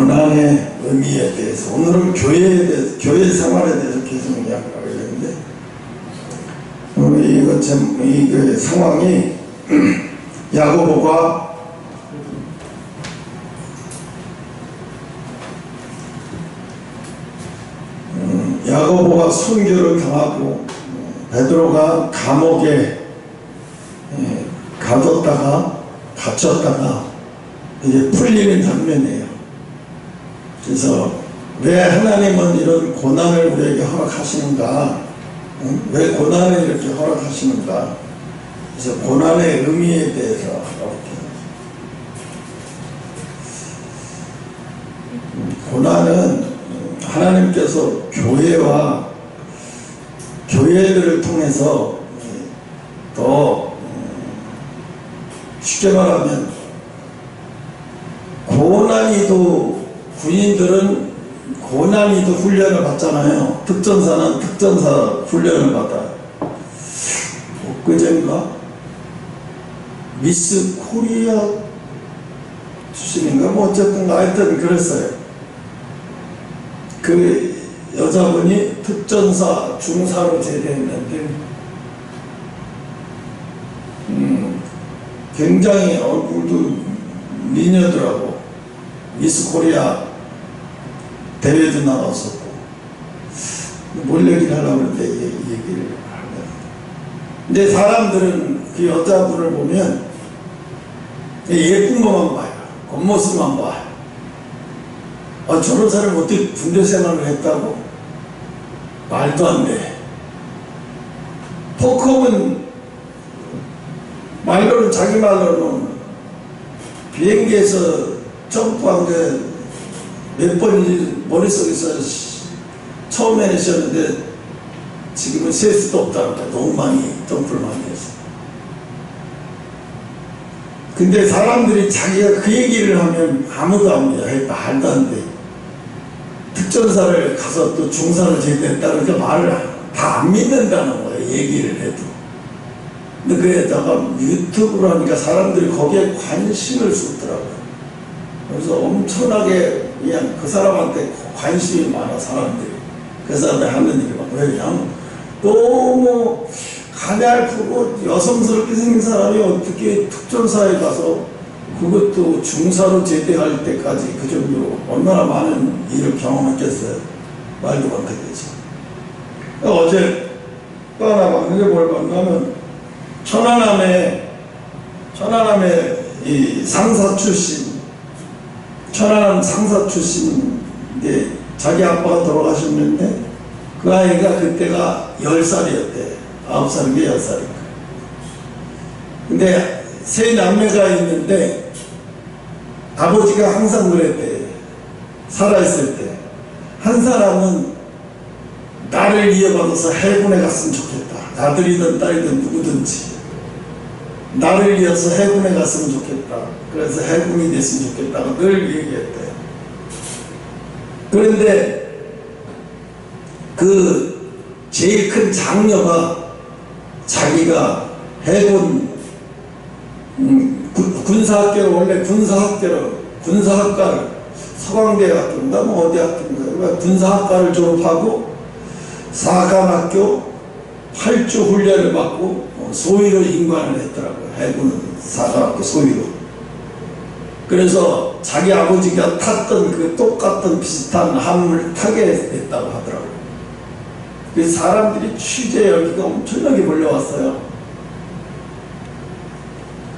고난의 의미에 대해서, 오늘은 교회에 대해서, 교회 생활에 대해서 계속 이야기하고 있는데, 이 상황이 야고보가 순교를 당하고 베드로가 감옥에 갇혔다가 이제 풀리는 장면이에요. 그래서 왜 하나님은 이런 고난을 우리에게 허락하시는가? 왜 고난을 이렇게 허락하시는가? 그래서 고난의 의미에 대해서 이렇게 고난은 하나님께서 교회들을 통해서 더 쉽게 말하면 군인들은 고난이도 훈련을 받잖아요. 특전사는 특전사 훈련을 받아요. 그젠가 미스 코리아 출신인가 뭐 어쨌든 하여튼 그랬어요. 그 여자분이 특전사 중사로 제대했는데 굉장히 얼굴도 미녀더라고. 미스 코리아 대회도 나갔었고, 뭘 얘기를 하려고 그러는데 얘기를 하면, 근데 사람들은 그 여자분을 보면 예쁜 것만 봐요. 겉모습만 봐요. 저런 사람이 어떻게 군대 생활을 했다고? 말도 안 돼. 포크업은 자기 말로는 비행기에서 점프한 게 몇 번인지 머릿속에서 처음에는 쉬었는데 지금은 셀 수도 없다는 거야. 너무 많이 점프를 많이 했어. 근데 사람들이 자기가 그 얘기를 하면 아무도 안 믿어. 말도 안 돼. 특전사를 가서 또 중사를 제대했다 그러니까 말을 다 안 믿는다는 거예요. 얘기를 해도. 근데 그에다가 유튜브로 하니까 사람들이 거기에 관심을 쏟더라고요. 그래서 엄청나게 그냥 그 사람한테 관심이 많아, 사람들이. 그 사람이 하는 일이 막, 왜냐면 너무 가냘프고 여성스럽게 생긴 사람이 어떻게 특전사에 가서 그것도 중사로 제대할 때까지 그 정도로 얼마나 많은 일을 경험했겠어요. 말도 못하겠죠. 어제 또 하나 봤는데 뭘 봤냐면 천안함의 이 상사 출신, 천안함 상사 출신인데 자기 아빠가 돌아가셨는데 그 아이가 그때가 10살이었대. 9살인가 10살인가. 근데 세 남매가 있는데 아버지가 항상 그랬대. 살아있을 때. 한 사람은 나를 이어받아서 해군에 갔으면 좋겠다. 아들이든 딸이든 누구든지. 나를 이어서 해군에 갔으면 좋겠다. 그래서 해군이 됐으면 좋겠다고 늘 얘기했대. 그런데 그 제일 큰 장녀가 자기가 해군 군사학교를 원래 군사학과를 서강대 학교인가 뭐 어디 학교인가 군사학과를 졸업하고 사관학교 8주 훈련을 받고 소위로 임관을 했더라고요. 해군은 사관학교 소위로. 그래서 자기 아버지가 탔던 그 똑같은 비슷한 함을 타게 됐다고 하더라고요. 그래서 사람들이 취재 열기가 엄청나게 몰려왔어요.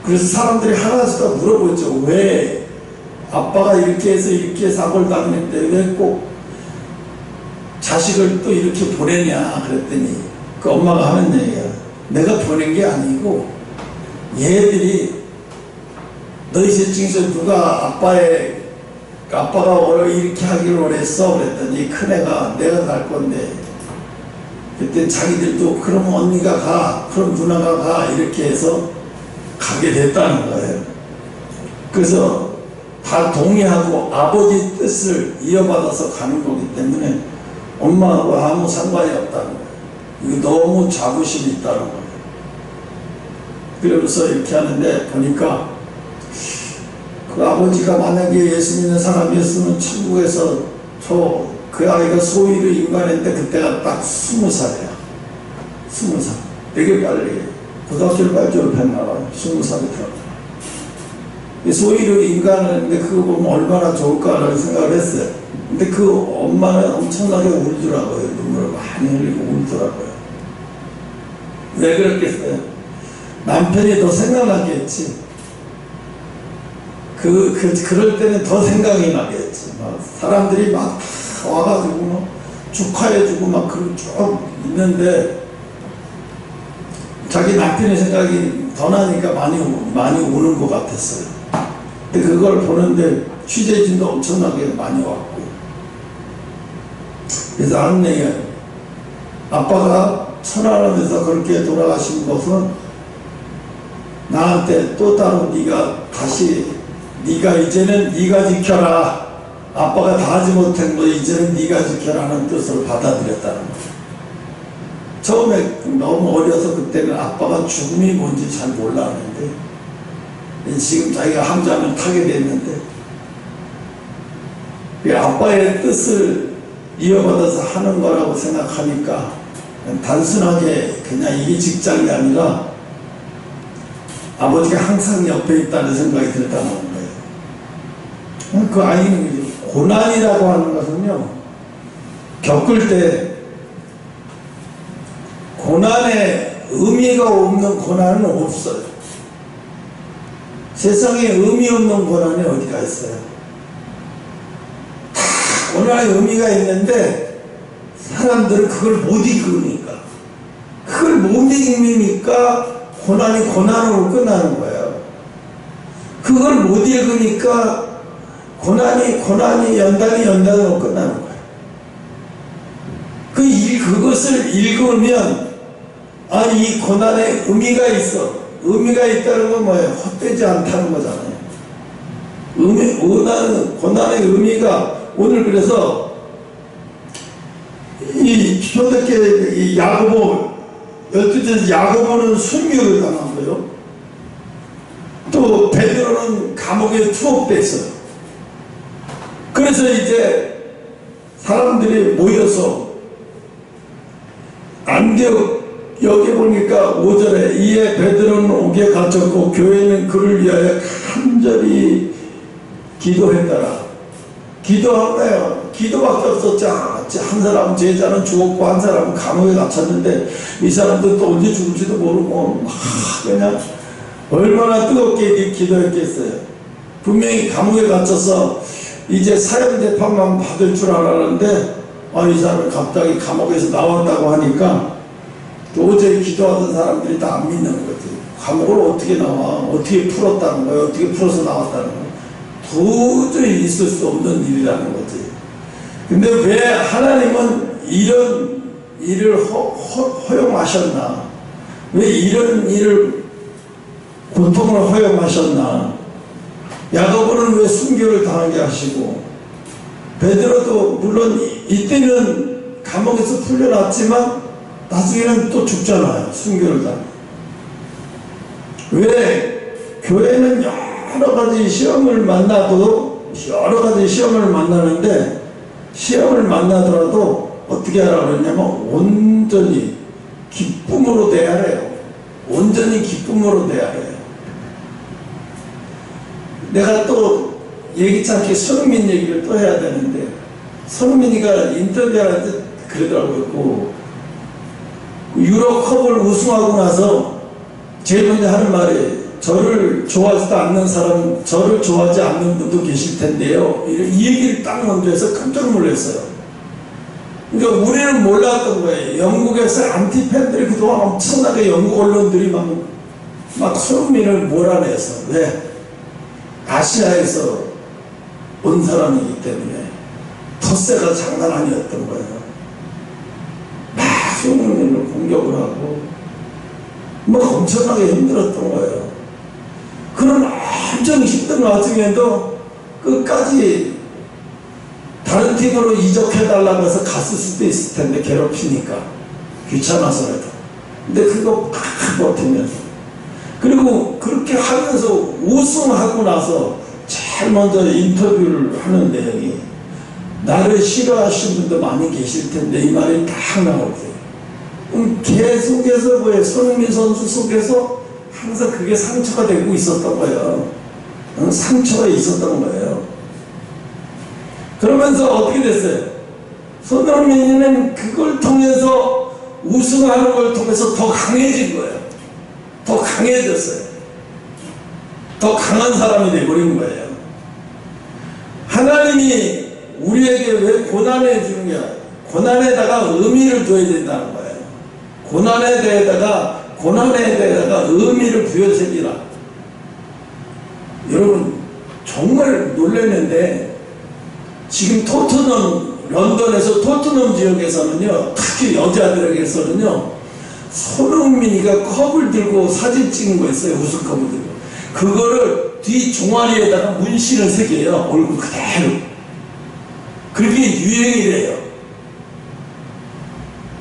그래서 사람들이 하나씩 다 물어보죠. 왜 아빠가 이렇게 해서 이렇게 사고를 당했는데 왜 꼭 자식을 또 이렇게 보내냐 그랬더니 그 엄마가 하는 얘기야. 내가 보낸 게 아니고 얘들이 너희 셋 중에서 누가 아빠가 원래 이렇게 하기를 원했어 그랬더니 큰애가 내가 갈 건데 그때 자기들도 그럼 언니가 가 그럼 누나가 가 이렇게 해서 가게 됐다는 거예요. 그래서 다 동의하고 아버지 뜻을 이어받아서 가는 거기 때문에 엄마하고 아무 상관이 없다는 거예요. 이게 너무 자부심이 있다는 거예요. 그러면서 이렇게 하는데 보니까 그 아버지가 만약에 예수 믿는 사람이었으면 천국에서 그 아이가 소위로 임관했는데 그때가 딱 20살이야. 20살. 되게 빨리. 고등학교를 빨리 졸업했나 봐요. 20살에 들어갔다. 소위로 임관했는데 그거 보면 얼마나 좋을까라는 생각을 했어요. 근데 그 엄마는 엄청나게 울더라고요. 눈물을 많이 흘리고 울더라고요. 왜 그랬겠어요? 남편이 더 생각나겠지. 그럴 때는 더 생각이 나겠지. 막 사람들이 막 와가지고 막 축하해주고 막 그러고 쭉 있는데 자기 남편의 생각이 더 나니까 많이 우는 것 같았어요. 근데 그걸 보는데 취재진도 엄청나게 많이 왔고. 그래서 하는 얘기가 아빠가 천안함에서 그렇게 돌아가신 것은 나한테 또 따로 네가 이제는 네가 지켜라. 아빠가 다 하지 못한 거 이제는 네가 지켜라는 뜻을 받아들였다는 거죠. 처음에 너무 어려서 그때는 아빠가 죽음이 뭔지 잘 몰랐는데 지금 자기가 함장을 타게 됐는데 아빠의 뜻을 이어받아서 하는 거라고 생각하니까 단순하게 그냥 이게 직장이 아니라 아버지가 항상 옆에 있다는 생각이 들었다는 거예요. 그 아이는 고난이라고 하는 것은요, 겪을 때 고난에 의미가 없는 고난은 없어요. 세상에 의미 없는 고난이 어디가 있어요? 다 고난에 의미가 있는데 사람들은 그걸 못 읽으니까, 그걸 못 읽으니까 고난이 고난으로 끝나는 거예요. 그걸 못 읽으니까 고난이 연단으로 끝나는 거예요. 그것을 읽으면 이 고난에 의미가 있어. 의미가 있다는 건 뭐예요? 헛되지 않다는 거잖아요. 고난의 의미가 오늘 그래서 이 초대교회 야고보 12절에서 야고보는 순교를 당하고요. 또 베드로는 감옥에 투옥됐어요. 그래서 이제 사람들이 모여서 안디옥 여기 보니까 5절에 이에 베드로는 옥에 갇혔고 교회는 그를 위하여 간절히 기도했더라. 기도한 거예요. 기도밖에 없었죠. 한 사람은 제자는 죽었고 한 사람은 감옥에 갇혔는데 이 사람도 또 언제 죽을지도 모르고 그냥 얼마나 뜨겁게 기도했겠어요. 분명히 감옥에 갇혀서 이제 사형 재판만 받을 줄 알았는데 이 사람은 갑자기 감옥에서 나왔다고 하니까 도저히 기도하던 사람들이 다 안 믿는 거지. 감옥을 어떻게 나와? 어떻게 풀었다는 거야? 어떻게 풀어서 나왔다는 거야? 도저히 있을 수 없는 일이라는 거지. 근데 왜 하나님은 이런 일을 허용하셨나? 왜 이런 일을 고통을 허용하셨나? 야고보는 왜 순교를 당하게 하시고 베드로도 물론 이때는 감옥에서 풀려났지만 나중에는 또 죽잖아요. 순교를 당해. 왜 교회는 여러 가지 시험을 만나는데 시험을 만나더라도 어떻게 하라고 그러냐면 온전히 기쁨으로 대하래요. 온전히 기쁨으로 대하래요. 내가 또 예기치 않게 손흥민 얘기를 또 해야 되는데 손흥민이가 인터뷰할 때 그러더라고요. 유로컵을 우승하고 나서 제일 먼저 하는 말이 저를 좋아하지도 않는 사람, 저를 좋아하지 않는 분도 계실 텐데요. 이 얘기를 딱 먼저 해서 깜짝 놀랐어요. 그러니까 우리는 몰랐던 거예요. 영국에서 안티팬들이 그동안 엄청나게 영국 언론들이 막 손흥민을 몰아내서 왜? 아시아에서 온 사람이기 때문에 텃세가 장난 아니었던 거예요. 막 손흥민을 공격을 하고 엄청나게 힘들었던 거예요. 그런 엄청 힘든 와중에도 끝까지 다른 팀으로 이적해달라고 해서 갔을 수도 있을 텐데 괴롭히니까 귀찮아서라도. 근데 그거 막 버티면서 그리고 그렇게 하면서 우승하고 나서 제일 먼저 인터뷰를 하는 내용이 나를 싫어하시는 분도 많이 계실 텐데 이 말이 딱 나오세요. 계속해서 뭐예요? 손흥민 선수 속에서 항상 그게 상처가 되고 있었던 거예요. 상처가 있었던 거예요. 그러면서 어떻게 됐어요? 손흥민은 그걸 통해서 우승하는 걸 통해서 더 강해진 거예요. 더 강해졌어요. 더 강한 사람이 되어버린 거예요. 하나님이 우리에게 왜 고난을 주는 게 아니라 고난에다가 의미를 둬야 된다는 거예요. 고난에 대해다가 의미를 부여잡으라. 여러분 정말 놀랐는데 지금 런던에서 토트넘 지역에서는요, 특히 여자들에게서는요, 손흥민이가 컵을 들고 사진 찍은 거 있어요. 우승컵을 들고 그거를 뒤 종아리에다가 문신을 새겨요. 얼굴 그대로. 그게 유행이래요.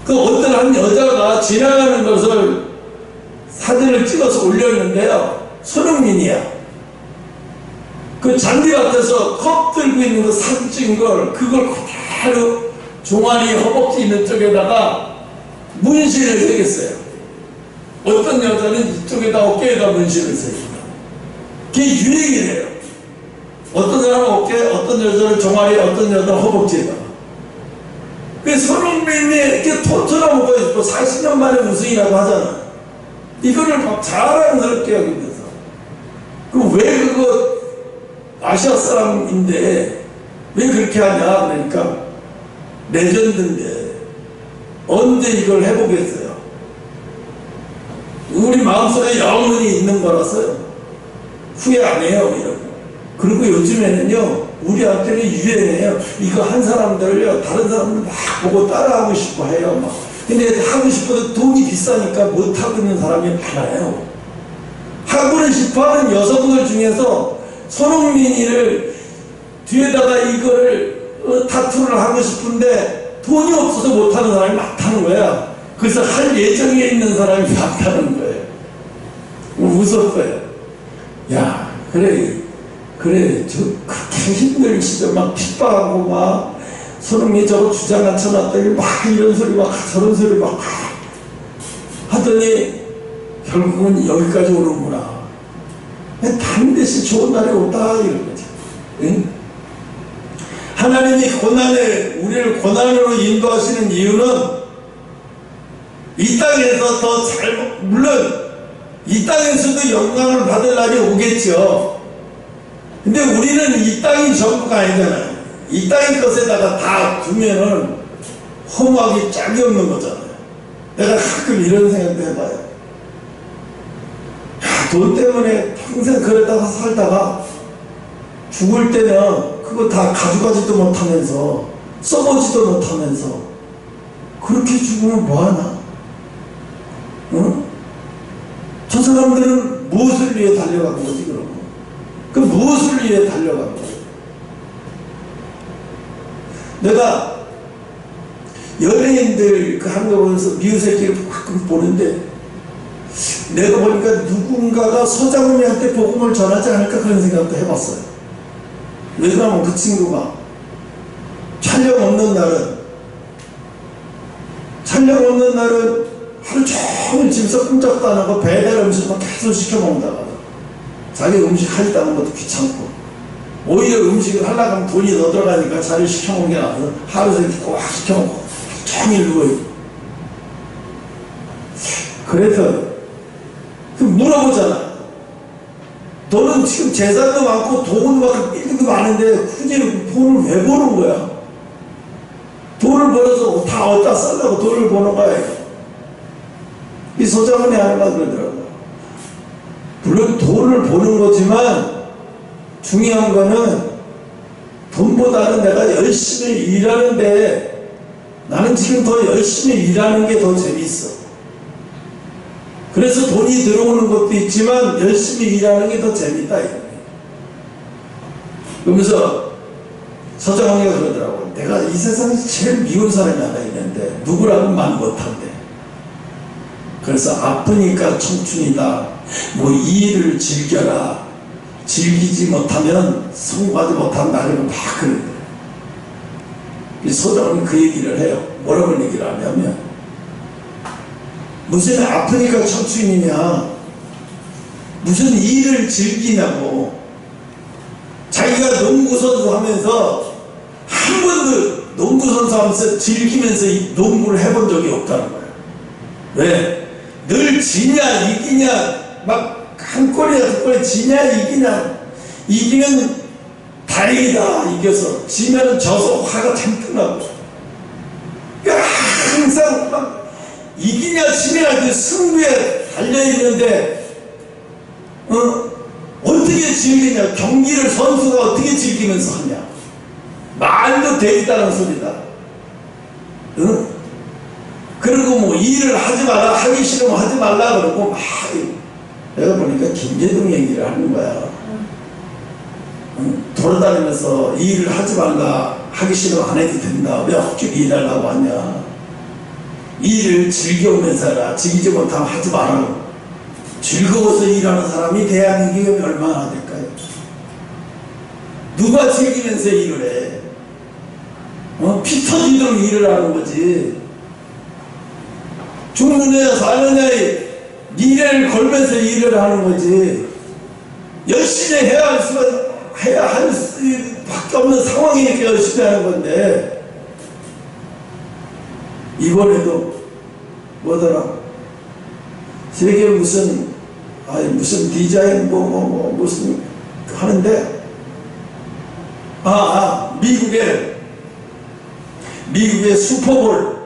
그 어떤 한 여자가 지나가는 것을 사진을 찍어서 올렸는데요, 손흥민이야. 그 잔디밭에서 컵 들고 있는 거 사진 찍은 걸 그걸 그대로 종아리 허벅지 있는 쪽에다가 문신을 새겼어요. 어떤 여자는 이쪽에다 어깨에다 문신을 새깁니다. 그게 유행이래요. 어떤 사람은 어깨, 어떤 여자는 종아리, 어떤 여자는 허벅지에다가. 그래서 손흥민이 이렇게 토트넘 뭐 40년 만에 우승이라고 하잖아. 이거를 막 자랑스럽게 여기면서. 그럼 왜 그거 아시아 사람인데 왜 그렇게 하냐? 그러니까 레전드인데 언제 이걸 해보겠어요? 우리 마음속에 영원히 있는 거라서요. 후회 안 해요. 이러고. 그리고 요즘에는요, 우리한테는 유행해요. 이거 한 사람들을요, 다른 사람들 막 보고 따라하고 싶어 해요. 막. 근데 하고 싶어도 돈이 비싸니까 못하고 있는 사람이 많아요. 하고는 싶어 하는 여성들 중에서 손흥민이를 뒤에다가 이거를 타투를 하고 싶은데 돈이 없어서 못하는 사람이 많다는 거야. 그래서 할 예정에 있는 사람이 많다는 거예요. 무섭어요. 야, 그래, 저 그렇게 힘들시죠. 막 핍박하고 막 손흥민 저거 주장 앉혀놨더니 막 이런 소리 막 저런 소리 막 하더니 결국은 여기까지 오는구나. 반드시 좋은 날이 온다 이런 거죠. 응? 하나님이 우리를 고난으로 인도하시는 이유는 이 땅에서 더 잘, 물론 이 땅에서도 영광을 받을 날이 오겠죠. 근데 우리는 이 땅이 전부가 아니잖아요. 이 땅의 것에다가 다 두면은 허무하기 짝이 없는 거잖아요. 내가 가끔 이런 생각도 해봐요. 돈 때문에 평생 그러다가 살다가 죽을 때는 그거 다 가져가지도 못하면서 써보지도 못하면서 그렇게 죽으면 뭐하나? 응? 저 사람들은 무엇을 위해 달려간 거지 그러면? 그 무엇을 위해 달려간 거지? 내가 연예인들 그 하는 거 보면서 미우새끼를 가끔 보는데 내가 보니까 누군가가 서장훈이한테 복음을 전하지 않을까 그런 생각도 해봤어요. 왜냐하면 그 친구가 촬영 없는 날은 하루 종일 집에서 꼼짝도 안 하고 배달 음식만 계속 시켜 먹는다고. 자기 음식 하지도 않은 것도 귀찮고 오히려 음식을 하려고 하면 돈이 더 들어가니까 자기를 시켜 먹는 게 나아서 하루 종일 꽉 시켜 먹고 종일 누워있고. 그래서 물어보잖아. 너는 지금 재산도 많고 돈도 많고 빌딩도 많은데 굳이 돈을 왜 버는 거야? 돈을 벌어서 다 어디다 쓰려고 돈을 버는 거야. 이 소장원이 하는 말 그러더라고. 물론 돈을 버는 거지만 중요한 거는 돈보다는 내가 열심히 일하는데 나는 지금 더 열심히 일하는 게 더 재밌어. 그래서 돈이 들어오는 것도 있지만 열심히 일하는 게 더 재밌다 이거예요. 그러면서 서장훈이가 그러더라고. 내가 이 세상에서 제일 미운 사람이 하나 있는데 누구라고 말 못한대. 그래서 아프니까 청춘이다. 뭐 이 일을 즐겨라. 즐기지 못하면 성공하지 못한다 이러고 막 그런데 이 소장은 그 얘기를 해요. 뭐라고 얘기를 하냐면 무슨 아프니까 척추인이냐 무슨 일을 즐기냐고. 자기가 농구선수 하면서 한 번도 농구선수 하면서 즐기면서 이 농구를 해본 적이 없다는 거예요. 왜? 늘 지냐 이기냐 막 한 골이나 두 골에 지냐 이기냐. 이기면 다행이다 이겨서, 지면은 져서 화가 잔뜩 나고. 항상 막 이기냐 지냐 그 승부에 달려있는데 어떻게 즐기냐. 경기를 선수가 어떻게 즐기면서 하냐. 말도 되겠다는 소리다. 응? 그리고 뭐 일을 하지 마라, 하기 싫으면 하지 말라 그러고 막 내가 보니까 김재동 얘기를 하는 거야. 응? 돌아다니면서 일을 하지 말라, 하기 싫으면 안 해도 된다. 왜 혹시 일하려고 하냐. 일을 즐겨오면서 해라. 즐기지 못하면 하지 말라고. 즐거워서 일하는 사람이 대한민국에 얼마나 될까요? 누가 즐기면서 일을 해? 피 터지도록 일을 하는 거지. 중문에 사느냐의 미래를 걸면서 일을 하는 거지. 열심히 해야 할 수밖에 없는 상황이니까 열심히 하는 건데. 이번에도 뭐더라, 세계 무슨 디자인 무슨 하는데, 미국의 슈퍼볼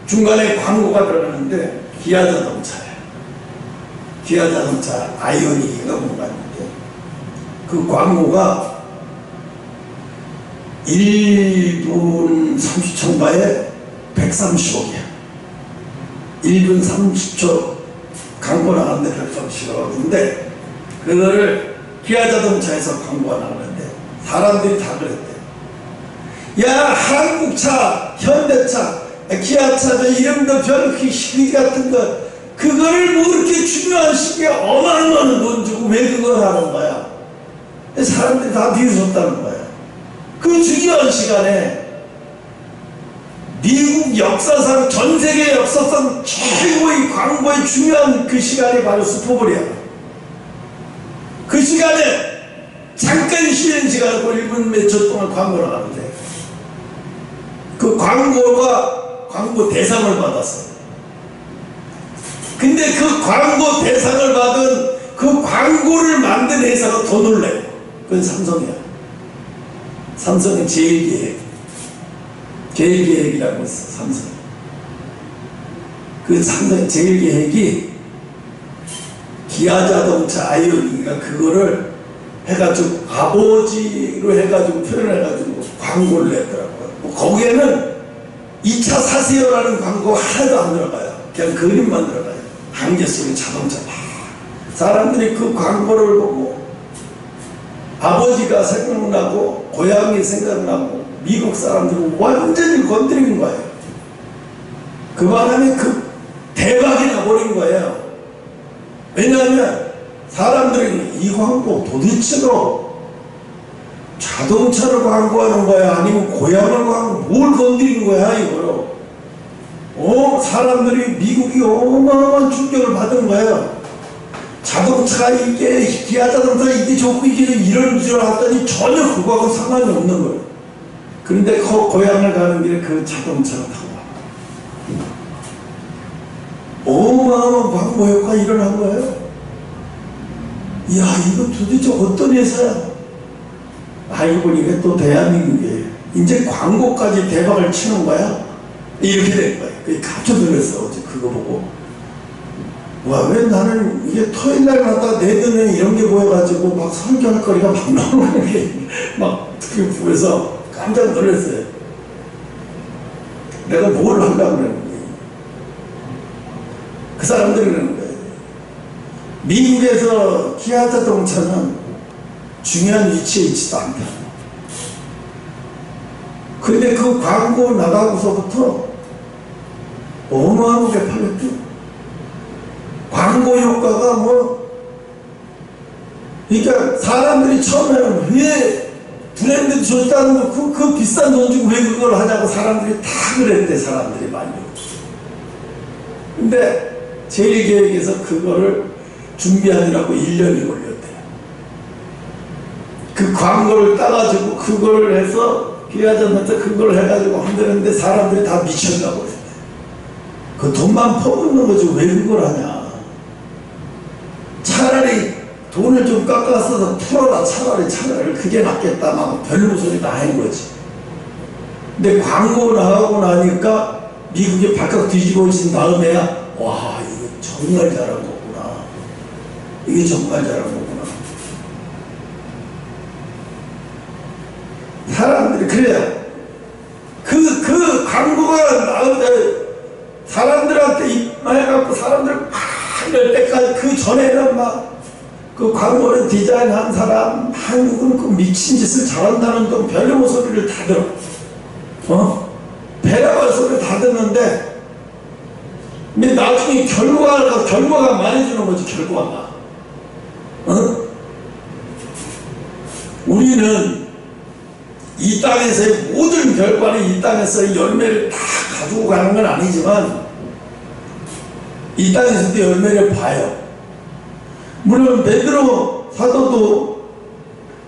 중간에 광고가 들어가는데 기아자동차예요. 기아자동차 아이오닉인가 뭔가 있는데 그 광고가 1분 30초인가에 130억이야. 1분 30초 광고 나가는데 130억인데 그거를 기아자동차에서 광고가 나가는데 사람들이 다 그랬대. 야, 한국차, 현대차, 기아차, 저 이름도 별그 시기 같은 거, 그거를 뭐 그렇게 중요한 시기에 어마어마한 돈 주고 왜 그걸 하는 거야? 사람들이 다 비웃었다는 거야. 그 중요한 시간에 미국 역사상, 전 세계 역사상 최고의 광고의 중요한 그 시간이 바로 슈퍼볼이야. 그 시간에 잠깐 쉬는 시간이고 1분 몇 초 동안 광고를 하는데 그 광고 대상을 받았어. 근데 그 광고 대상을 받은 그 광고를 만든 회사가 더 놀래요. 그건 삼성이야. 삼성은 제일기획이라고 있어. 삼성. 그 삼성 제일기획이 기아자동차 아이오닉인가 그거를 해가지고 아버지로 해가지고 표현해가지고 광고를 냈더라고요. 거기에는 2차 사세요라는 광고가 하나도 안 들어가요. 그냥 그림만 들어가요. 한개 속에 자동차. 사람들이 그 광고를 보고 아버지가 생각나고 고향이 생각나고 미국 사람들은 완전히 건드린 거예요. 그 바람에 그 대박이 나버린 거예요. 왜냐하면 사람들이 이 광고 도대체로 자동차를 광고하는 거야? 아니면 고향을 뭘 건드린 거야, 이거로? 사람들이 미국이 어마어마한 충격을 받은 거예요. 자동차가 이게, 기아자동차 이게 좋고 이게 이런 줄 알았더니 전혀 그거하고 상관이 없는 거예요. 그런데 고향을 가는 길에 그 자동차가 타고 어마어마한 광고 효과가 일어난 거예요. 이야, 이거 도대체 어떤 회사야? 알고 보니까 또 대한민국에 이제 광고까지 대박을 치는 거야. 이렇게 된 거야. 깜짝 놀랐어. 어제 그거 보고. 와, 왜 나는 이게 토요일날 갔다 내 눈에 이런 게 보여가지고 막 설교할 거리가 막 나오는 게 막 특히 보여서 깜짝 놀랐어요. 내가 뭘 하려고 그러는 거야. 그 사람들이 그러는 거예요. 미국에서 기아자동차는 중요한 위치에 있지도 않다. 근데 그 광고 나가고서부터 어마어마하게 팔렸죠. 광고 효과가 그러니까 사람들이 처음에는 왜 브랜드 좋다는 거, 그 비싼 돈 주고 왜 그걸 하냐고 사람들이 다 그랬대, 사람들이 많이. 근데 제1계획에서 그거를 준비하느라고 1년이 걸렸대요. 그 광고를 따가지고 그걸 해서 기아전한테 그걸 해가지고 한다는데 사람들이 다 미쳤다고 그랬대. 그 돈만 퍼붓는 거지 왜 그걸 하냐. 차라리 돈을 좀 깎아서 풀어라. 차라리 그게 낫겠다. 막 별로 소리 다 한 거지. 근데 광고 나가고 나니까 미국에 발칵 뒤집어진 다음에야 와, 이거 정말 잘한 거구나. 이게 정말 잘한 거구나. 사람들이 그래요. 그 광고가 나올 때 사람들한테 입만해갖고 사람들 막 이럴 때까지 그 전에는 막 그 광고를 디자인한 사람 한국은 그 미친 짓을 잘한다는 건 별로 소리를 다 들어. 배려할 소리를 다 듣는데 근데 나중에 결과가 말해주는 거지. 결과가. 우리는 이 땅에서의 모든 결과는 이 땅에서의 열매를 다 가지고 가는 건 아니지만 이 땅에서도 열매를 봐요. 물론 베드로 사도도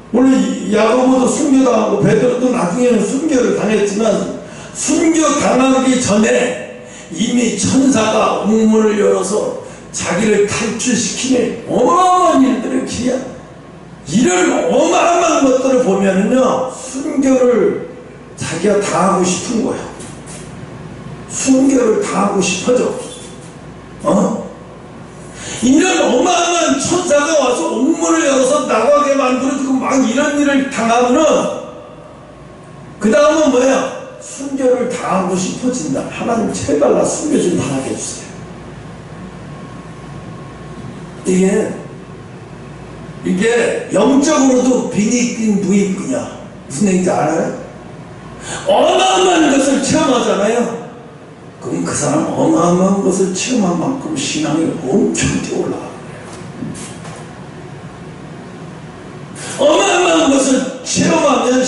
물론 야고보도 순교당하고 베드로도 나중에는 순교를 당했지만 순교당하기 전에 이미 천사가 옥문을 열어서 자기를 탈출시키는 어마어마한 일들을 기야. 이런 어마어마한 것들을 보면은요, 순교를 자기가 당하고 싶은 거야. 순교를 당하고 싶어져. 이런 어마어마한 천사가 와서 옥문을 열어서 나가게 만들어주고 막 이런 일을 당하면은 그 다음은 뭐야? 순교를 당하고 싶어진다. 하나님 제발 나 순교 좀 당하게 해주세요. 이게 영적으로도 빈익빈 부익빈이야. 무슨 얘기인지 알아요? 어마어마한 것을 체험하잖아요. 그럼 그 사람 어마어마한 것을 체험한 만큼 신앙이 엄청 뛰어올라. 어마어마한 것을 체험하면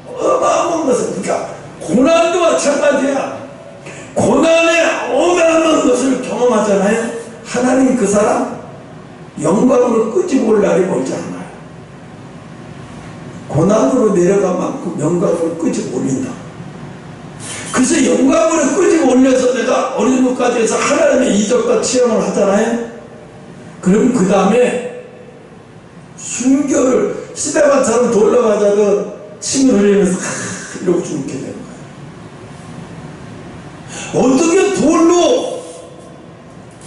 어마어마한 것을, 그러니까 고난도 마찬가지야. 고난의 어마어마한 것을 경험하잖아요. 하나님 그 사람 영광으로 끄집어 올 날이 멀지 않아요. 고난으로 내려간 만큼 영광으로 끄집어 올린다. 그래서 영광으로 끄집어 올려서 내가 어린 것까지 해서 하나님의 이적과 체험을 하잖아요. 그럼 그 다음에 순교를 시대만처럼 돌아가자고 침을 흘리면서 이러고 죽게 되는 거예요. 어떻게 돌로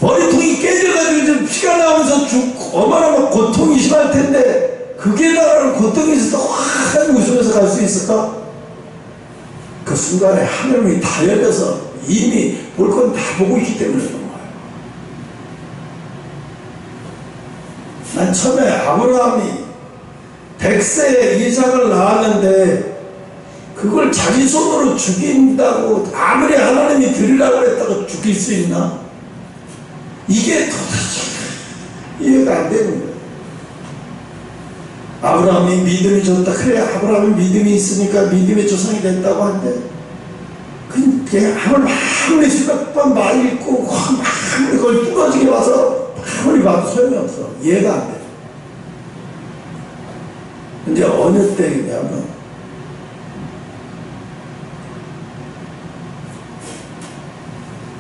머리통이 깨져가지고 좀 피가 나오면서 죽고 어마어마한 고통이 심할 텐데 그게 나라는 고통이 있어서 확 웃으면서 갈 수 있을까? 그 순간에 하늘이 다 열려서 이미 볼 건 다 보고 있기 때문에 그런 거예요. 난 처음에 아브라함이 100세에 이삭을 낳았는데 그걸 자기 손으로 죽인다고 아무리 하나님이 드리라고 했다고 죽일 수 있나? 이게 도대체 이해가 안 되는 거예요. 아브라함이 믿음이 좋다. 그래, 아브라함이 믿음이 있으니까 믿음의 조상이 됐다고 하는데 그냥 아무리 수백 번 말 읽고 아무리 그걸 뚫어지게 와서 아무리 봐도 소용이 없어. 이해가 안 돼. 근데 어느 때냐면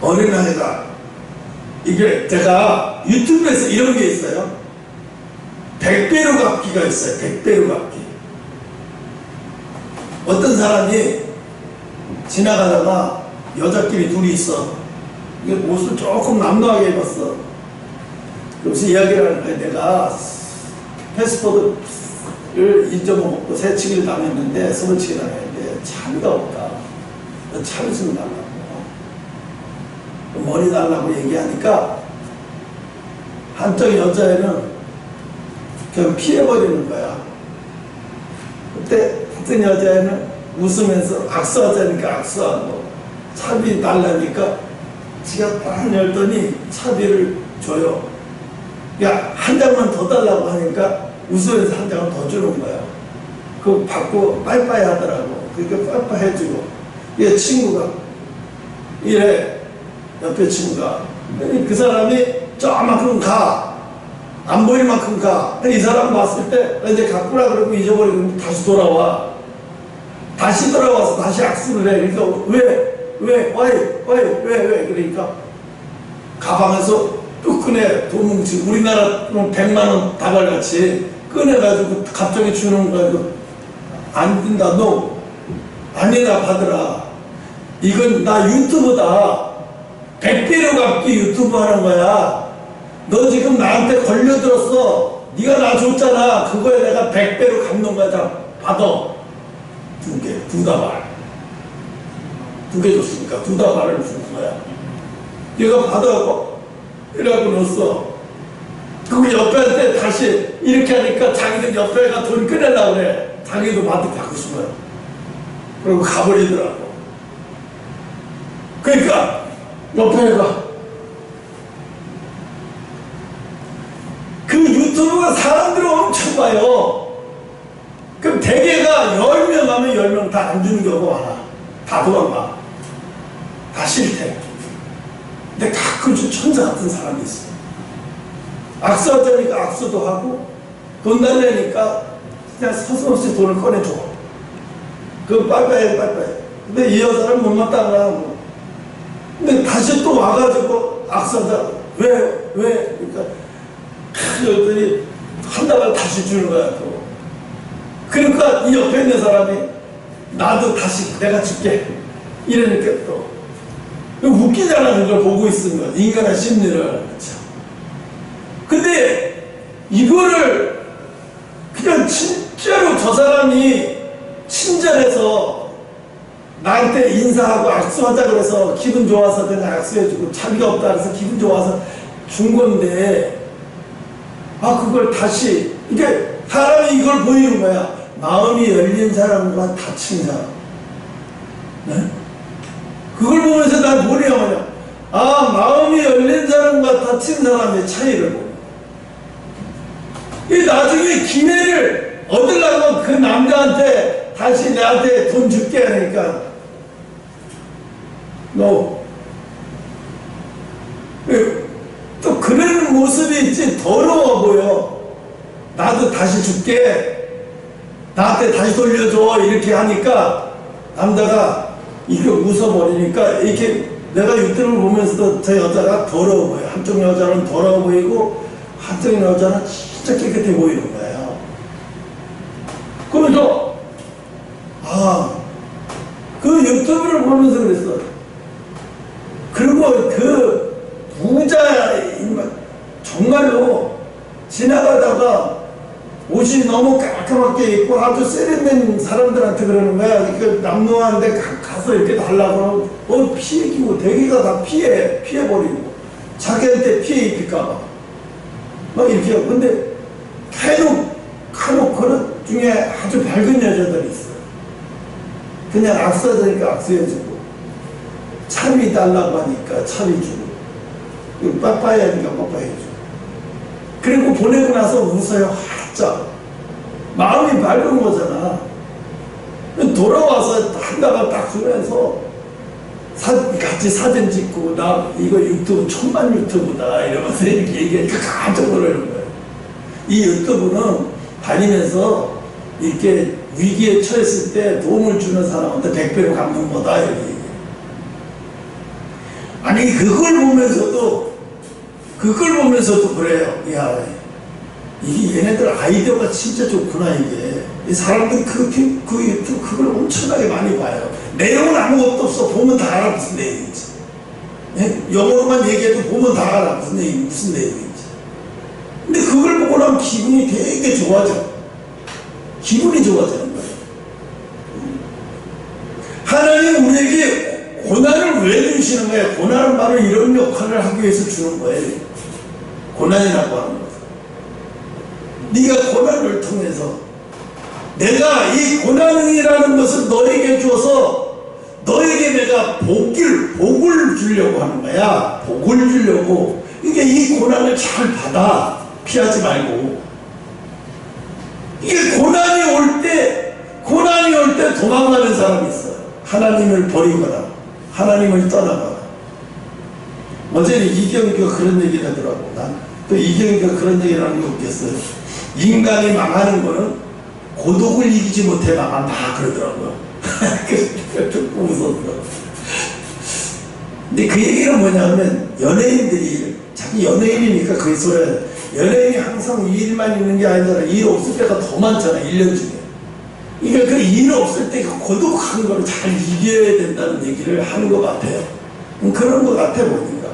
어린아이가 이게 제가 유튜브에서 이런 게 있어요. 100배로 갚기가 있어요. 100배로 갚기. 어떤 사람이 지나가다가 여자끼리 둘이 있어. 이게 옷을 조금 남루하게 입었어. 그래서 이야기를 하는 거야. 내가 패스포드를 잊어먹고 새치기를 당했는데 서울치기 당했는데 차비가 없다. 차비 좀 달라고. 머리 달라고 얘기하니까 한쪽 여자애는 그냥 피해버리는 거야. 그때 어떤 여자애는 웃으면서 악수하자니까 악수하고 차비 달라니까 지가 딱 열더니 차비를 줘요. 야, 한 장만 더 달라고 하니까 우수에서 한 장을 더 주는 거야. 그거 받고 빠이빠이 하더라고. 그러니까 빠이빠이 해주고. 얘 친구가 이래, 옆에 친구가 그 사람이 저만큼 가, 안 보일 만큼 가. 이 사람 봤을 때 이제 갖고라 그러고 잊어버리고 다시 돌아와. 다시 돌아와서 다시 악수를 해. 그러니까 왜 그러니까 가방에서 또 꺼내. 돈 뭉치, 우리나라 100만원 다발같이 꺼내가지고 갑자기 주는 거야. 안 된다, 너 아니나 받으라. 이건 나 유튜브다. 100배로 갚기 유튜브 하는 거야. 너 지금 나한테 걸려들었어. 네가 나 줬잖아. 그거에 내가 100배로 갚는 거야. 자, 받아. 두 다발. 2개 줬으니까 2다발을 주는 거야. 얘가 받아갖고 이래갖고 넣었어. 그리고 옆에한테 다시 이렇게 하니까 자기들 옆에가 돈 꺼내려고 그래. 자기도 받고 싶어요. 그리고 가버리더라고. 그러니까 옆에가 그 유튜브가 사람들을 엄청 봐요. 그럼 대개가 10명 하면 10명 다 안 주는 경우가 많아. 다 도망가. 다 싫대. 근데 가끔 좀 천사 같은 사람이 있어. 악수하자니까 악수도 하고, 돈 달래니까 그냥 서슴없이 돈을 꺼내줘. 그럼 빠이빠이. 근데 이 여자는 못마땅하고 하고. 근데 다시 또 와가지고 악수하자. 왜? 그러니까 그랬더니 한 달을 다시 주는 거야. 또. 그러니까 이 옆에 있는 사람이 나도 다시 내가 줄게. 이러니까 또 웃기잖아. 그걸 보고 있으면 인간의 심리를. 그렇죠. 근데 이거를 그냥 진짜로 저 사람이 친절해서 나한테 인사하고 악수하자 그래서 기분 좋아서 그냥 악수해주고 자비가 없다 그래서 기분 좋아서 준 건데, 그걸 다시 이게 사람이 이걸 보이는 거야. 마음이 열린 사람과 닫힌 사람. 네? 그걸 보면서 난 뭐냐, 마음이 열린 사람과 닫힌 사람의 차이를 보고. 이 나중에 기회를 얻으려고 그 남자한테 다시 내한테 돈 줄게 하니까, 또 그런 모습이 있지. 더러워 보여. 나도 다시 줄게. 나한테 다시 돌려줘. 이렇게 하니까 남자가 이렇게 웃어버리니까 이렇게 내가 유튜브를 보면서도 저 여자가 더러워 보여. 한쪽 여자는 더러워 보이고 한쪽 여자는 진짜 깨끗해 보이는 거예요. 그러면서 그 유튜브를 보면서 그랬어. 그리고 그 부자 정말로 지나가다가 옷이 너무 깔끔하게 입고 아주 세련된 사람들한테 그러는 거야. 그 남루한데 가서 이렇게 달라고 피해기고 대개가 다 피해버리고 자기한테 피해 입힐까봐 막 이렇게 하고. 근데 간혹 그런 중에 아주 밝은 여자들이 있어. 그냥 악수하자니까 악수해주고, 차비 달라고 하니까 차비 주고, 빠빠이 하니까 빠빠이 해주고. 그리고 보내고 나서 웃어요. 활짝. 마음이 밝은 거잖아. 돌아와서 한 달을 딱 주면서 같이 사진 찍고, 나 이거 유튜브 천만 유튜브다 이러면서 이렇게 얘기하니까 깜짝 놀라는 거예요. 이 유튜브는 다니면서 이렇게 위기에 처했을 때 도움을 주는 사람한테 100배로 갚는 거다 이렇게 얘기해요. 아니 그걸 보면서도 그래요. 야, 이게 얘네들 아이디어가 진짜 좋구나. 이게 이 사람들 그 유튜브 그걸 엄청나게 많이 봐요. 내용은 아무것도 없어. 보면 다 알아 무슨 내용인지. 영어로만 얘기해도 보면 다 알아 무슨 내용인지. 근데 그걸 보고 나면 기분이 되게 좋아져. 기분이 좋아지는 거예요. 하나님 우리에게 고난을 왜 주시는 거예요? 고난은 바로 이런 역할을 하기 위해서 주는 거예요. 고난이라고 하는 것. 네가 고난을 통해서 내가 이 고난이라는 것을 너에게 줘서 너에게 내가 복을 주려고 하는 거야. 복을 주려고. 이게 이 고난을 잘 받아. 피하지 말고. 이게 고난이 올 때 도망가는 사람이 있어요. 하나님을 버리거나 하나님을 떠나거나. 어제는 이경규가 그런 얘기를 하더라고. 난 또 이경규가 그런 얘기를 하는 게 웃겼어요. 인간이 망하는 거는 고독을 이기지 못해 망한다 그러더라고요. 그거 듣고 웃었더라고요. 근데 그 얘기는 뭐냐면, 연예인들이, 자기 연예인이니까 그게 소리야. 연예인이 항상 이 일만 있는 게 아니잖아. 일 없을 때가 더 많잖아, 1년 중에. 그러니까 그 일 없을 때 고독한 걸 잘 이겨야 된다는 얘기를 하는 것 같아요. 그런 것 같아 보니까.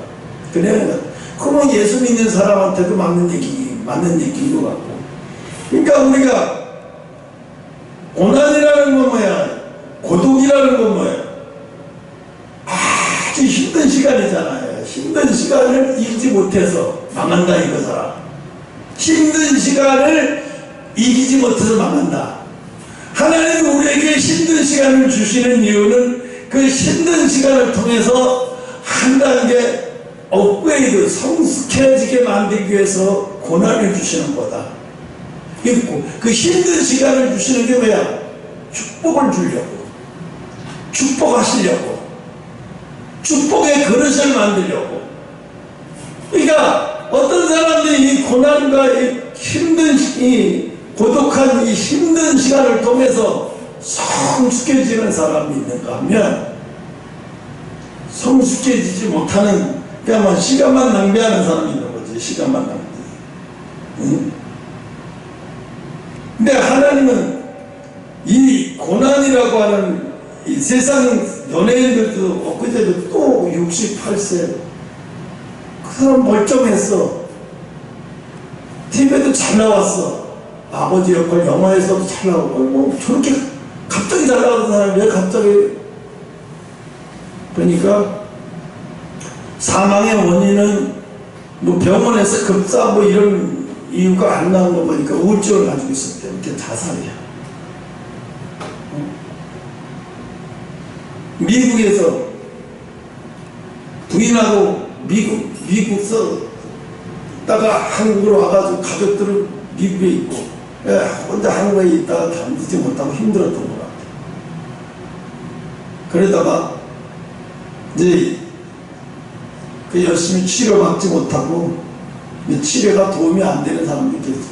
그러면 예수 믿는 사람한테도 맞는 얘기인 것 같고. 그러니까 우리가 고난이라는 건 뭐야? 고독이라는 건 뭐야? 아주 힘든 시간이잖아요. 힘든 시간을 이기지 못해서 망한다 이거잖아. 힘든 시간을 이기지 못해서 망한다. 하나님이 우리에게 힘든 시간을 주시는 이유는 그 힘든 시간을 통해서 한 단계 업그레이드, 성숙해지게 만들기 위해서 고난을 주시는 거다. 그 힘든 시간을 주시는 게 뭐야? 축복을 주려고, 축복하시려고, 축복의 그릇을 만들려고. 그러니까 어떤 사람들이 이 고난과 이 힘든, 이 고독한 이 힘든 시간을 통해서 성숙해지는 사람이 있는가 하면, 성숙해지지 못하는, 그러니까 시간만 낭비하는 사람이 있는 거지. 시간만 낭비. 응? 근데 하나님은 이 고난이라고 하는 이 세상 연예인들도 엊그제도 또 68세 그 사람 멀쩡했어. TV에도 잘 나왔어. 아버지 역할 영화에서도 잘 나오고. 뭐 저렇게 갑자기 잘 나오는 사람이 왜 갑자기. 그러니까 사망의 원인은 뭐 병원에서 급사 뭐 이런 이유가 안 나온 거 보니까 우울증을 가지고 있었대. 이렇게 자살이야. 미국에서 부인하고 미국서 다가 한국으로 와가지고 가족들은 미국에 있고 혼자 한국에 있다가 견디지 못하고 힘들었던 것 같아. 그러다가 이제 그 열심히 치료받지 못하고 치료가 도움이 안 되는 사람도 있겠죠.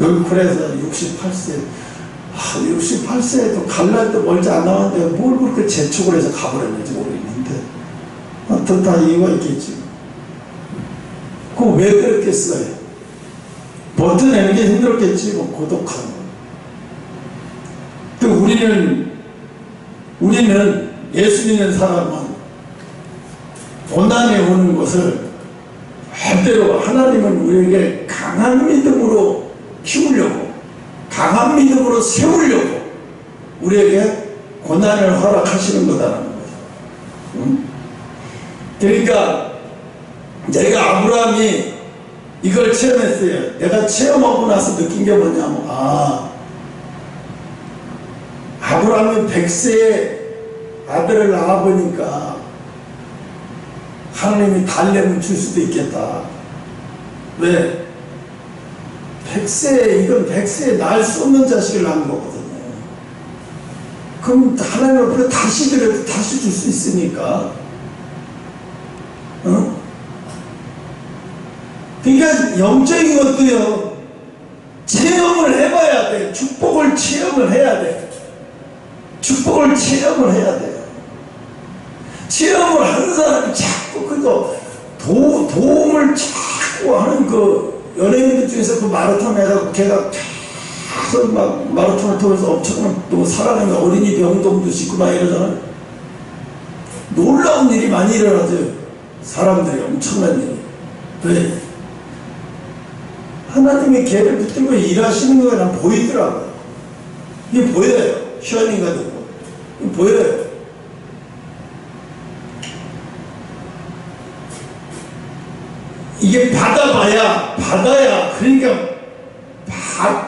여기 그래서 68세 68세에도 갈 날도 멀지 안 나왔는데 뭘 그렇게 재촉을 해서 가버렸는지 모르겠는데 하여튼 다 이유가 있겠지. 그거 왜 그랬겠어요? 버텨내는 게 힘들었겠지. 뭐 고독한 거. 또 우리는 예수 믿는 사람은 고난에 오는 것을 절대로 하나님은 우리에게 강한 믿음으로 키우려고, 강한 믿음으로 세우려고 우리에게 고난을 허락하시는 거다라는 거죠. 응? 그러니까 내가 아브라함이 이걸 체험했어요. 내가 체험하고 나서 느낀 게 뭐냐면, 아브라함이 100세에 아들을 낳아보니까 하나님이 달래면 줄 수도 있겠다. 왜? 100세에, 100세에 낳을 수 없는 자식을 낳은 거거든요. 그럼 하나님 앞으로 다시 드려도 다시 줄 수 있으니까. 어? 그러니까 영적인 것도요, 체험을 해봐야 돼. 축복을 체험을 해야 돼. 축복을 체험을 해야 돼요. 체험을 하는 사람이 자꾸 그거 도움을 자꾸 하는 그 연예인들 중에서 그 마라톤 해가지고 걔가 계속 막 마라톤을 통해서 엄청난 또 사랑하는 어린이 병동도 짓고 막 이러잖아요. 놀라운 일이 많이 일어나죠. 사람들이 엄청난 일이. 왜? 하나님이 걔를 붙들고 일하시는 거가 난 보이더라고요. 이게 보여요. 샤이닝가 되고. 보여요. 이게 받아야 그러니까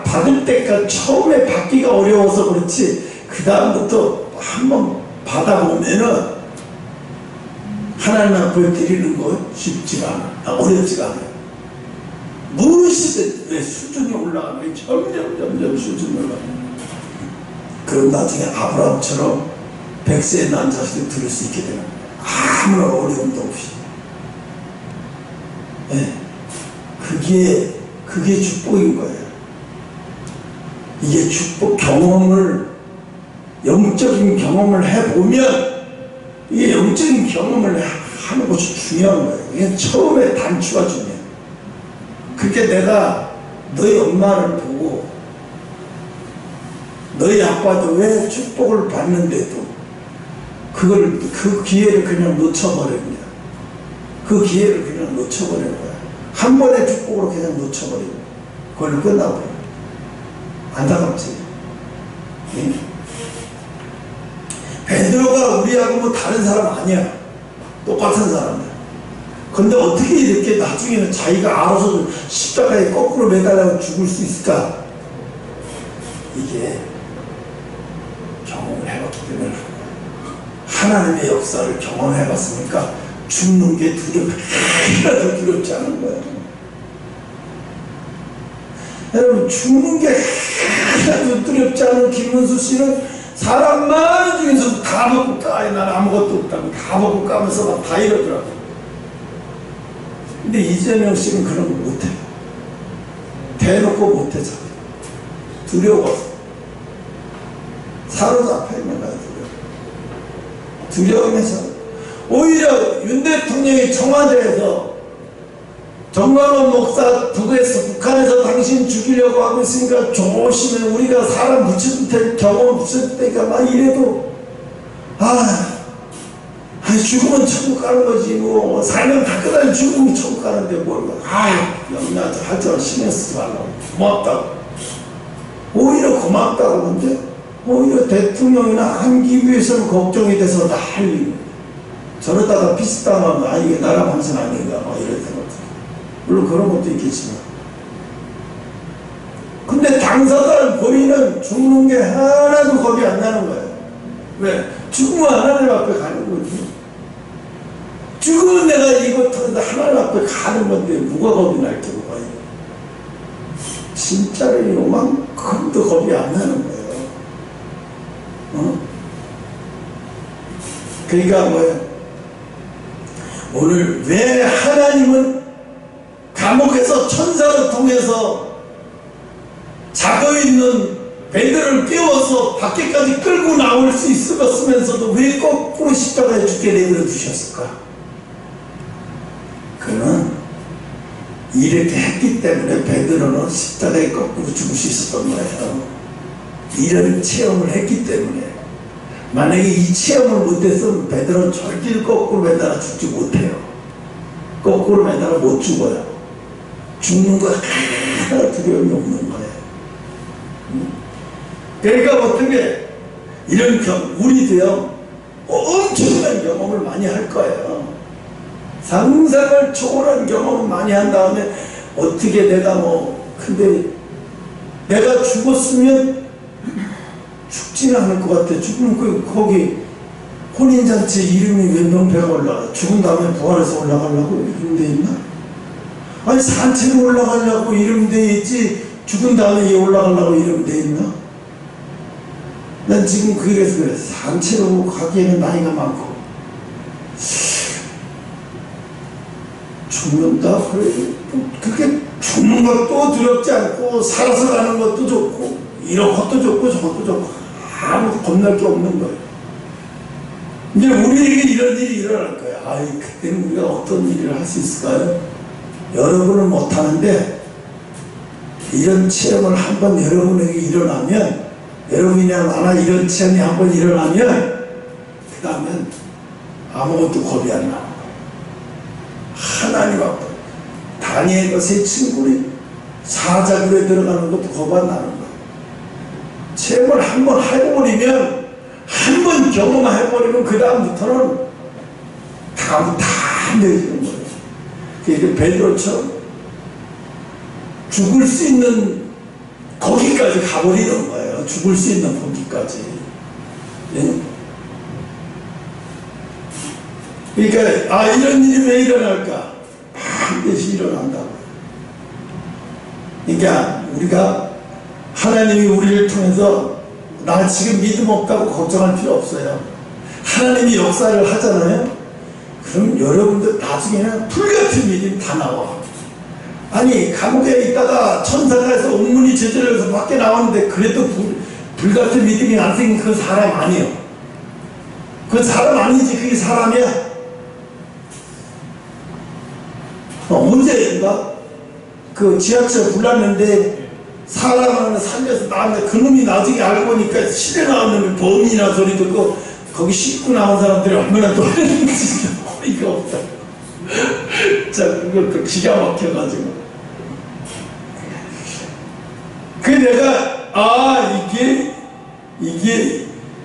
받을 때까지 처음에 받기가 어려워서 그렇지 그 다음부터 한번 받아보면은 하나님 앞에 드리는 거 쉽지가 않아. 어렵지가 않아요. 무엇이 시대 왜 수준이 올라가는 점점 수준이 올라가는. 그럼 나중에 아브라함처럼 100세에 난 자식을 들을 수 있게 되는 거예요. 아무런 어려움도 없이. 네. 그게 축복인 거예요. 이게 축복 경험을, 영적인 경험을 해보면, 이게 영적인 경험을 하는 것이 중요한 거예요. 이게 처음에 단추가 중요해요. 그게 내가 너희 엄마를 보고, 너희 아빠도 왜 축복을 받는데도 그 기회를 그냥 놓쳐버립니다. 그 기회를 그냥 놓쳐버리는 거야. 한 번의 축복으로 그냥 놓쳐버리고 그걸로 끝나버려요. 안타깝지. 예? 베드로가 우리하고 뭐 다른 사람 아니야. 똑같은 사람이야. 근데 어떻게 이렇게 나중에는 자기가 알아서 십자가에 거꾸로 매달려 죽을 수 있을까? 이게 경험을 해봤기 때문에 하나님의 역사를 경험해봤으니까 죽는 게 하나도 두렵지 않은 거예요. 여러분, 죽는 게 하나도 두렵지 않은 김문수 씨는 사람 많은 중에서 다 먹고 까. 난 아무것도 없다고 다 먹고 까면서 막 다 이러더라고. 근데 이재명 씨는 그런 거 못해. 대놓고 못해. 두려워서. 사로잡혀 있는 거야. 두려움에서. 오히려 윤 대통령이 청와대에서 정광훈 목사 북에서 북한에서 당신 죽이려고 하고 있으니까 조심해. 우리가 사람 붙일 때 경험 붙일 때가 막 이래도 죽으면 천국 가는 거지. 뭐 살면 다 끝나면 죽으면 천국 가는데 뭘 영리하지 할 줄 신경 쓰지 말라고. 고맙다고. 오히려 고맙다고. 근데 오히려 대통령이나 한기 위해서는 걱정이 돼서 난리. 저러다가 비슷하면 이게 나라 방송 아닌가 막 이럴 때가 물론 그런 것도 있겠지만. 근데 당사자는 본인은 죽는 게 하나도 겁이 안 나는 거예요. 왜? 죽으면 하나님 앞에 가는 거지. 죽으면 내가 이것하는데 하나님 앞에 가는 건데 누가 겁이 날 게고. 진짜로 요만큼도 겁이 안 나는 거예요. 그러니까 뭐예요? 오늘 왜 하나님은 감옥에서 천사를 통해서 잡혀있는 베드로를 깨워서 밖에까지 끌고 나올 수 있었으면서도 왜 거꾸로 십자가에 죽게 내버려 두셨을까? 그는 이렇게 했기 때문에 베드로는 십자가에 거꾸로 죽을 수 있었던 거예요. 이런 체험을 했기 때문에. 만약에 이 체험을 못했으면 베드로는 절대 거꾸로 매달아 죽지 못해요. 거꾸로 매달아 못 죽어요. 죽는 거 하나 두려움이 없는 거예요. 그러니까 어떻게 이런 우리도요 엄청난 경험을 많이 할 거예요. 상상을 초월한 경험을 많이 한 다음에 어떻게 내가 근데 내가 죽었으면 죽지는 않을 것 같아. 죽으면 거기 혼인잔치 이름이 왜 명패가 올라가? 죽은 다음에 부활해서 올라가려고 이름 돼 있나? 아니 산책에 올라가려고 이름 돼 있지 죽은 다음에 올라가려고 이름 돼 있나? 난 지금 그래서 그래. 산책으로 가기에는 나이가 많고 죽는다? 그래. 그게 죽는 것도 두렵지 않고 살아서 가는 것도 좋고 이런 것도 좋고 저것도 좋고 아무도 겁날 게 없는 거예요. 이제 우리에게 이런 일이 일어날 거예요. 그때는 우리가 어떤 일을 할 수 있을까요? 여러분은 못하는데 이런 체험을 한번 여러분에게 일어나면 여러분이나 나나 이런 체험이 한번 일어나면 그 다음엔 아무것도 겁이 안 나는 거예요. 하나님 앞에 다니엘과 세 친구들이 사자굴에 들어가는 것도 겁 안 나는 거예요. 체험을 한번 해버리면 한번 경험해버리면 그 다음부터는 다 내지는 거예요. 그러니까 베드로처럼 죽을 수 있는 거기까지 가버리는 거예요. 죽을 수 있는 거기까지. 예? 그러니까 이런 일이 왜 일어날까? 반드시 일어난다고. 그러니까 우리가 하나님이 우리를 통해서 나 지금 믿음 없다고 걱정할 필요 없어요. 하나님이 역사를 하잖아요. 그럼 여러분들 나중에는 불같은 믿음이 다 나와. 아니 감옥에 있다가 천사가 해서 옥문이 제대로해서 밖에 나왔는데 그래도 불같은 믿음이 안 생긴 그 사람 아니에요. 그 사람 아니지. 그게 사람이야. 언제인가 그 지하철 불났는데 사람 하나 살려서 나왔는데 그놈이 나중에 알고 보니까 시대 나왔는데 범인이나 소리 듣고 거기 씻고 나온 사람들이 얼마나 놀랐는지 어이가 없다. 자, 그걸 또 기가 막혀가지고. 그 내가,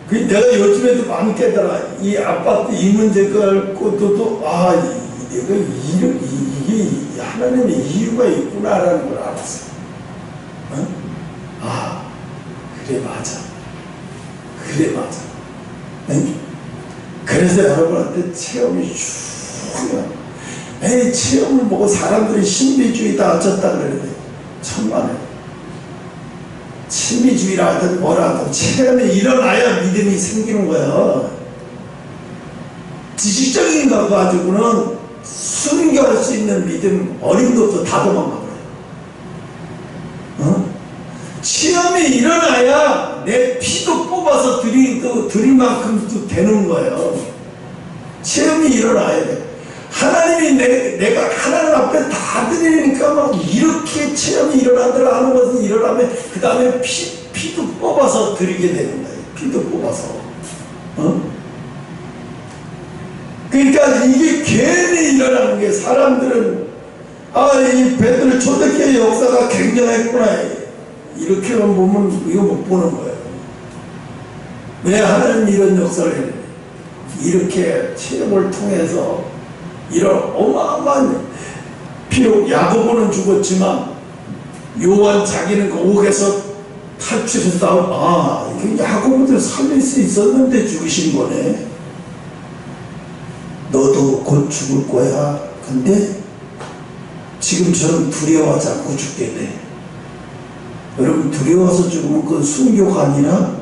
그 내가 요즘에도 많이 깨달아. 이 아파트 이 문제가 것도, 내가 이게 하나님의 이유가 있구나라는 걸 알았어. 어? 그래, 맞아. 그래, 맞아. 응? 그래서 여러분한테 체험이 중요해요. 에이, 체험을 보고 사람들이 신비주의다 어쩌다 그러는데 천만에 신비주의라 하든 뭐라 하든 체험이 일어나야 믿음이 생기는 거예요. 지식적인 거 가지고는 순교할 수 있는 믿음 어림도 없어. 다 도망가버려요. 어? 시험이 일어나야 내 피도 뽑아서 드릴 만큼 되는 거예요. 시험이 일어나야 돼. 하나님이 내가 하나님 앞에 다 드리니까 막 이렇게 체험이 일어나더라 하는 것은 일어나면 그 다음에 피도 뽑아서 드리게 되는 거예요. 피도 뽑아서. 어? 그러니까 이게 괜히 일어나는 게 사람들은 이 베드로 초대교회 역사가 굉장했구나. 이렇게만 보면 이거 못 보는 거예요. 왜 하나님 이런 역사를 해요? 이렇게 체험을 통해서 이런 어마어마한, 비록 야고보는 죽었지만 요한 자기는 그 옥에서 탈출해서 이게 야고보도 살릴 수 있었는데 죽으신 거네. 너도 곧 죽을 거야. 근데 지금처럼 두려워하지 않고 죽게 돼. 여러분, 두려워서 죽으면 그건 순교가 아니라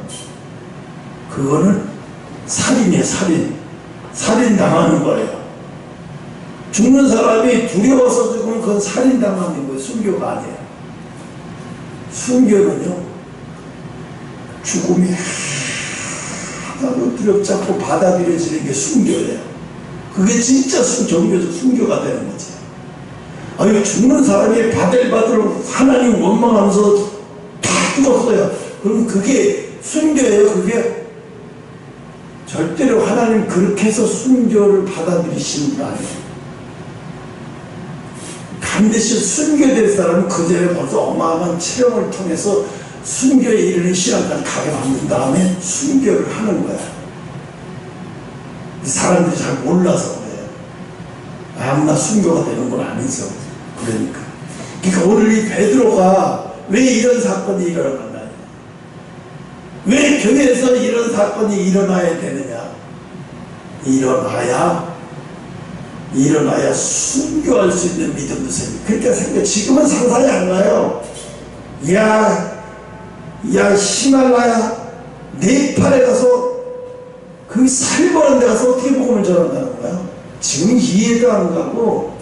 그거는 살인이에요. 살인 당하는 거예요. 죽는 사람이 두려워서 죽으면 그건 살인 당하는 거예요. 순교가 아니에요. 순교는요, 죽음이 하나도 두렵지 않고 받아들여지는 게 순교예요. 그게 진짜 종교적 순교가 되는 거지. 죽는 사람이 바들바들 하나님 원망하면서 다 죽었어요. 그럼 그게 순교예요. 그게 절대로 하나님 그렇게 해서 순교를 받아들이시는 분 아니에요. 반드시 순교될 사람은 그 전에 벌써 어마어마한 체험을 통해서 순교에 이르는 신앙까지 가게 만든 다음에 순교를 하는 거야. 사람들이 잘 몰라서 그래요. 아무나 순교가 되는 건 아니죠. 그러니까 오늘 이 베드로가 왜 이런 사건이 일어나냐, 왜 교회에서 이런 사건이 일어나야 되느냐, 일어나야 순교할 수 있는 믿음도 생겨. 그렇게 생겨. 지금은 상상이 안 가요. 히말라야 네팔에 가서 그 살벌한 데 가서 어떻게 복음을 전한다는 거야? 지금 이해도 안 가고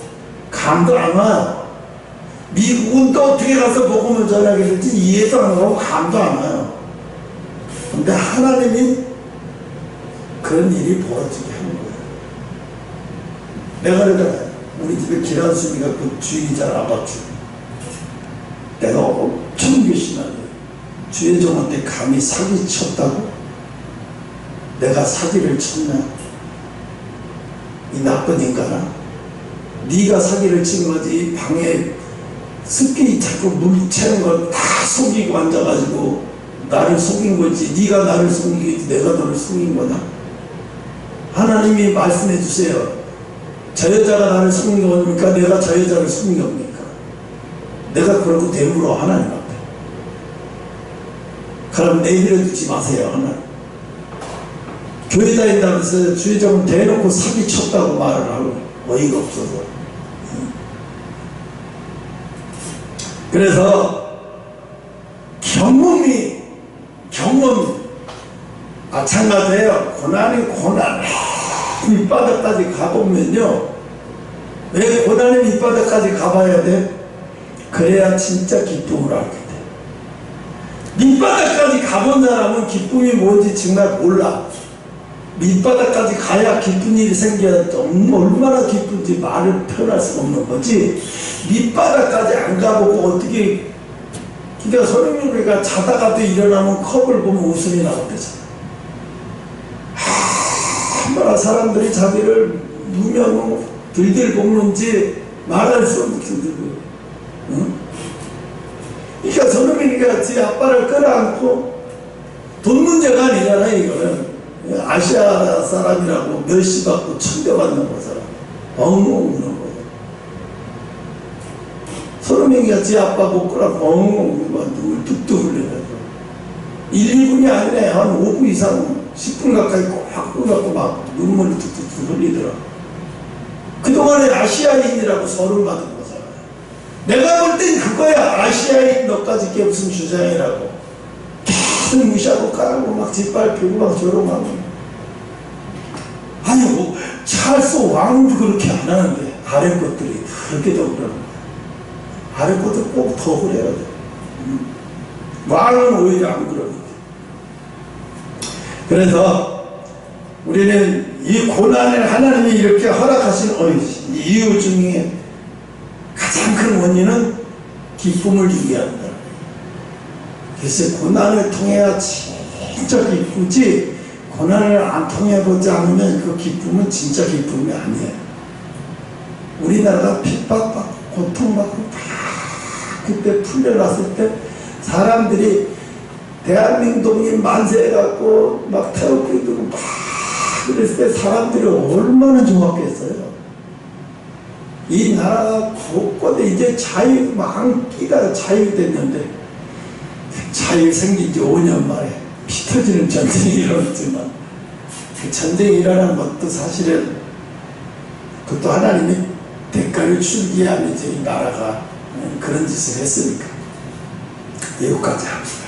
감도 안 와요. 미국은 또 어떻게 가서 복음을 전하게 될지 이해도 안 가고 감도 안 와요. 근데 하나님이 그런 일이 벌어지게 하는 거예요. 내가 그러잖아요. 우리 집에 기란순이가 그 주의자 아바주. 내가 엄청 괘씸하게 주혜정한테 감히 사기 쳤다고? 내가 사기를 쳤나? 이 나쁜 인간아. 네가 사기를 친 거지. 방에 습기 자꾸 물 채는 걸 다 속이고 앉아가지고 나를 속인 거지. 네가 나를 속인 거지. 내가 너를 속인 거냐? 하나님이 말씀해 주세요. 저 여자가 나를 속인 겁니까? 내가 저 여자를 속인 겁니까? 내가 그러고 대물어 하나님 앞에. 그럼 내버려 두지 마세요. 하나님. 교회 다닌다면서 주의적으로 대놓고 사기 쳤다고 말을 하고 어이가 없어서. 그래서 경험 마찬가지예요. 고난이 고난 밑바닥까지 가보면요. 왜 고난의 밑바닥까지 가봐야 돼? 그래야 진짜 기쁨을 알게 돼. 밑바닥까지 가본 사람은 기쁨이 뭔지 정말 몰라. 밑바닥까지 가야 기쁜 일이 생겨야 얼마나 기쁜지 말을 표현할 수가 없는 거지. 밑바닥까지 안 가보고 어떻게, 그러니까 손흥민 우리가 자다가도 일어나면 컵을 보면 웃음이 나오대잖아. 얼마나 사람들이 자기를 누명 들들 볶는지 말할 수 없는 정도로. 응? 그러니까 손흥민이가 지 아빠를 끌어안고, 돈 문제가 아니잖아. 이거는 아시아 사람이라고 멸시 받고 천대받는 거잖아. 엉엉 우는 거야. 손흥민이가 지 아빠 못 끌어안고 엉엉 울고 눈물 뚝뚝 흘리면서 1, 2분이 아니라 한 5분 이상 10분 가까이 꽉 끓여갖고 막 눈물을 뚝뚝 흘리더라. 그동안에 아시아인이라고 소름받은 거잖아. 내가 볼 땐 그거야. 아시아인 너까지 게 무슨 주장이라고. 계속 무시하고 까고 막 짓밟히고 막 조롱하고. 아니 뭐 찰스 왕도 그렇게 안 하는데 아래 것들이 그렇게 더 그러는 거야. 아래 것들 꼭 더 그래야 돼. 왕은 오히려 안 그러는데. 그래서 우리는 이 고난을 하나님이 이렇게 허락하신 이유 중에 가장 큰 원인은 기쁨을 주게 한다. 그래서 고난을 통해야 진짜 기쁘지, 고난을 안 통해보지 않으면 그 기쁨은 진짜 기쁨이 아니에요. 우리나라가 핍박받고 고통받고 막 그때 풀려났을 때 사람들이 대한민국이 만세해갖고 막 태극기도 막 그랬을 때 사람들이 얼마나 좋았겠어요. 이 나라가 곳곳에 이제 자유 만기가 자유됐는데, 자유 생긴 지 5년 만에 피 터지는 전쟁이 일어났지만, 그 전쟁이 일어난 것도 사실은 그것도 하나님이 대가를 주기 위함이지. 이 나라가 그런 짓을 했으니까. 여기까지 합시다.